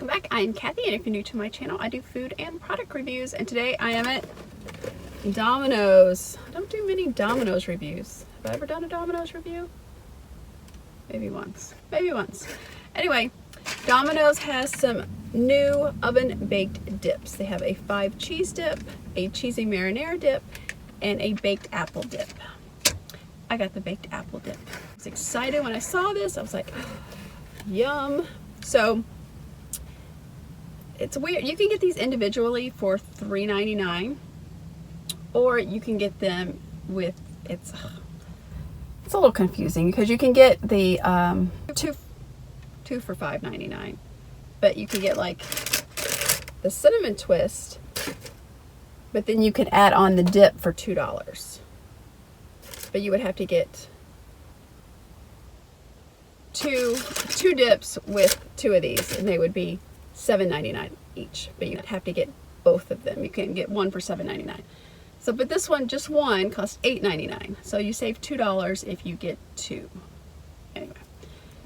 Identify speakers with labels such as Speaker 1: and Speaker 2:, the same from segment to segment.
Speaker 1: welcome back. I'm Kathy, and if you're new to my channel, I do food and product reviews, and today I am at Domino's. I don't do many Domino's reviews. Have I ever done a Domino's review? Maybe once. Maybe once. Anyway, Domino's has some new oven-baked dips. They have a 5 cheese dip, a cheesy marinara dip, and a baked apple dip. I got the baked apple dip. I was excited when I saw this. I was like, yum. So it's weird. You can get these individually for $3.99, or you can get them with, it's a little confusing because you can get the two for $5.99, but you can get like the cinnamon twist, but then you can add on the dip for $2. But you would have to get two dips with 2 of these, and they would be $7.99 each. But you'd have to get both of them. You can get one for $7.99. So, but this one, just one, costs $8.99. So you save $2 if you get 2. Anyway,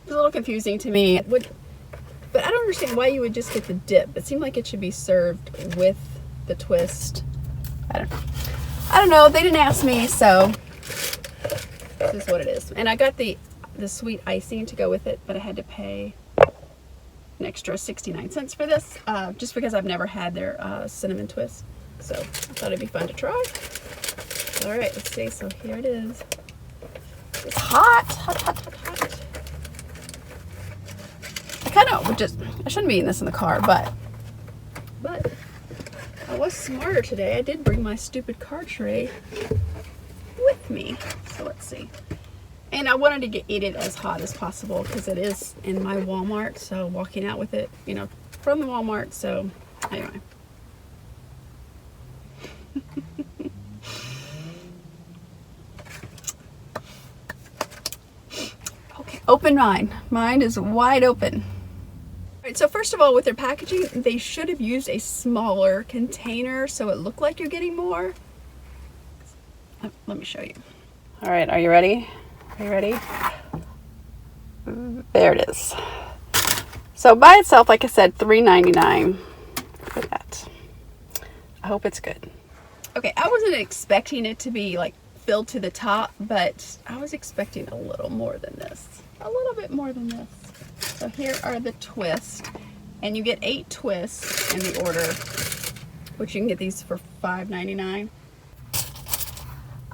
Speaker 1: it's a little confusing to me. But I don't understand why you would just get the dip. It seemed like it should be served with the twist. I don't know. They didn't ask me, so this is what it is. And I got the sweet icing to go with it, but I had to pay an extra 69 cents for this, just because I've never had their cinnamon twist. So I thought it'd be fun to try. All right, let's see. So here it is. It's hot, hot, hot, hot, hot. I shouldn't be eating this in the car, but I was smarter today. I did bring my stupid car tray with me. So let's see. And I wanted to eat it as hot as possible because it is in my Walmart. So walking out with it, you know, from the Walmart. So anyway. Okay, open mind. Mine is wide open. All right, so first of all, with their packaging, they should have used a smaller container so it looked like you're getting more. Let me show you. All right, are you ready? Are you ready? There it is. So by itself, like I said, $3.99 for that. I hope it's good. Okay, I wasn't expecting it to be like filled to the top, but I was expecting a little more than this. A little bit more than this. So here are the twists, and you get 8 twists in the order, which you can get these for $5.99.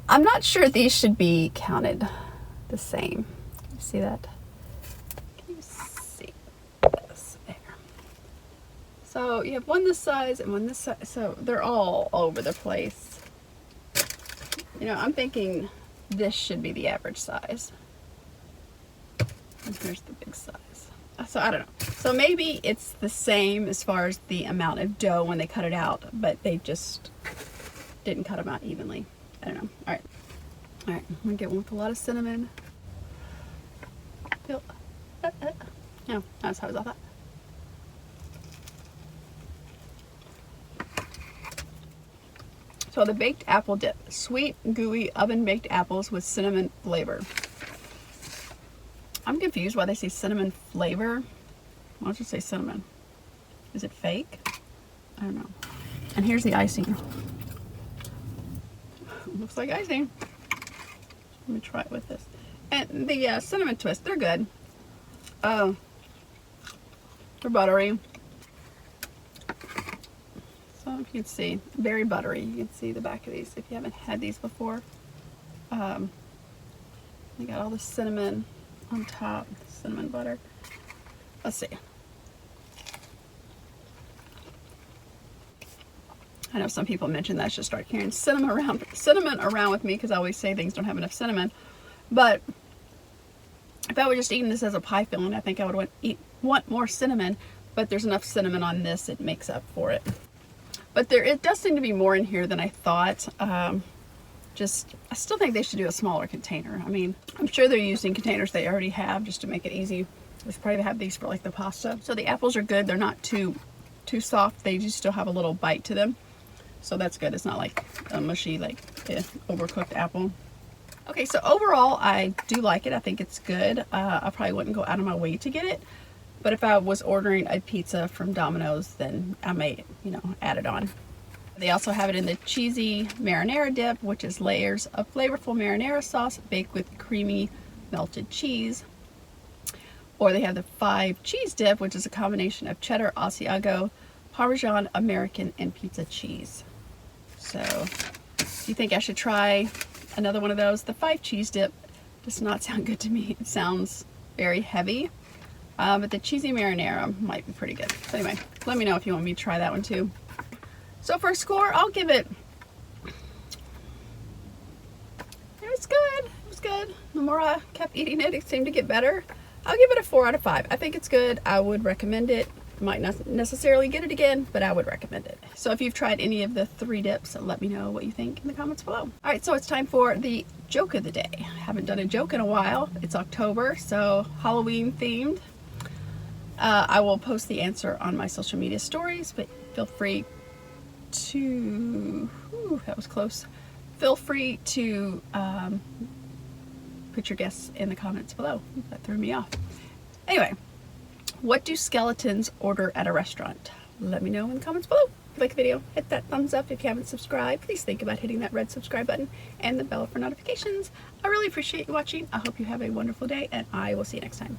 Speaker 1: I'm not sure these should be counted the same. Can you see that? Can you see this? There. So you have one this size and one this size. So they're all over the place. You know, I'm thinking this should be the average size. And here's the big size. So I don't know. So maybe it's the same as far as the amount of dough when they cut it out, but they just didn't cut them out evenly. I don't know. All right. All right. I'm going to get one with a lot of cinnamon. No, not as hot as I thought. So the baked apple dip. Sweet, gooey, oven-baked apples with cinnamon flavor. I'm confused why they say cinnamon flavor. Why don't you say cinnamon? Is it fake? I don't know. And here's the icing. Looks like icing. Let me try it with this. And the cinnamon twist, they're good. They're buttery. So if you can see, very buttery. You can see the back of these if you haven't had these before. You got all the cinnamon on top, cinnamon butter. Let's see. I know some people mentioned that I should start carrying cinnamon around with me because I always say things don't have enough cinnamon. But if I were just eating this as a pie filling, I think I would want more cinnamon. But there's enough cinnamon on this, it makes up for it. But it does seem to be more in here than I thought. I still think they should do a smaller container. I mean, I'm sure they're using containers they already have just to make it easy. They should probably have these for like the pasta. So the apples are good. They're not too soft. They just still have a little bite to them. So that's good. It's not like a mushy, like overcooked apple. Okay, so overall, I do like it. I think it's good. I probably wouldn't go out of my way to get it, But if I was ordering a pizza from Domino's, then I may, you know, add it on. They also have it in the cheesy marinara dip, which is layers of flavorful marinara sauce baked with creamy melted cheese. Or they have the 5 cheese dip, which is a combination of cheddar, Asiago, Parmesan, American, and pizza cheese. So, do you think I should try another one of those? The 5 cheese dip does not sound good to me. It sounds very heavy. But the cheesy marinara might be pretty good. So anyway, let me know if you want me to try that one too. So for a score, I'll give it, it was good. It was good. The more I kept eating it, it seemed to get better. I'll give it a 4 out of 5. I think it's good. I would recommend it. Might not necessarily get it again, but I would recommend it. So if you've tried any of the 3 dips, let me know what you think in the comments below. All right, so it's time for the joke of the day. I haven't done a joke in a while. It's October, so Halloween themed. I will post the answer on my social media stories, but feel free to, that was close. Feel free to put your guesses in the comments below. That threw me off. Anyway. What do skeletons order at a restaurant? Let me know in the comments below. If you like the video, hit that thumbs up. If you haven't subscribed, please think about hitting that red subscribe button and the bell for notifications. I really appreciate you watching. I hope you have a wonderful day, and I will see you next time.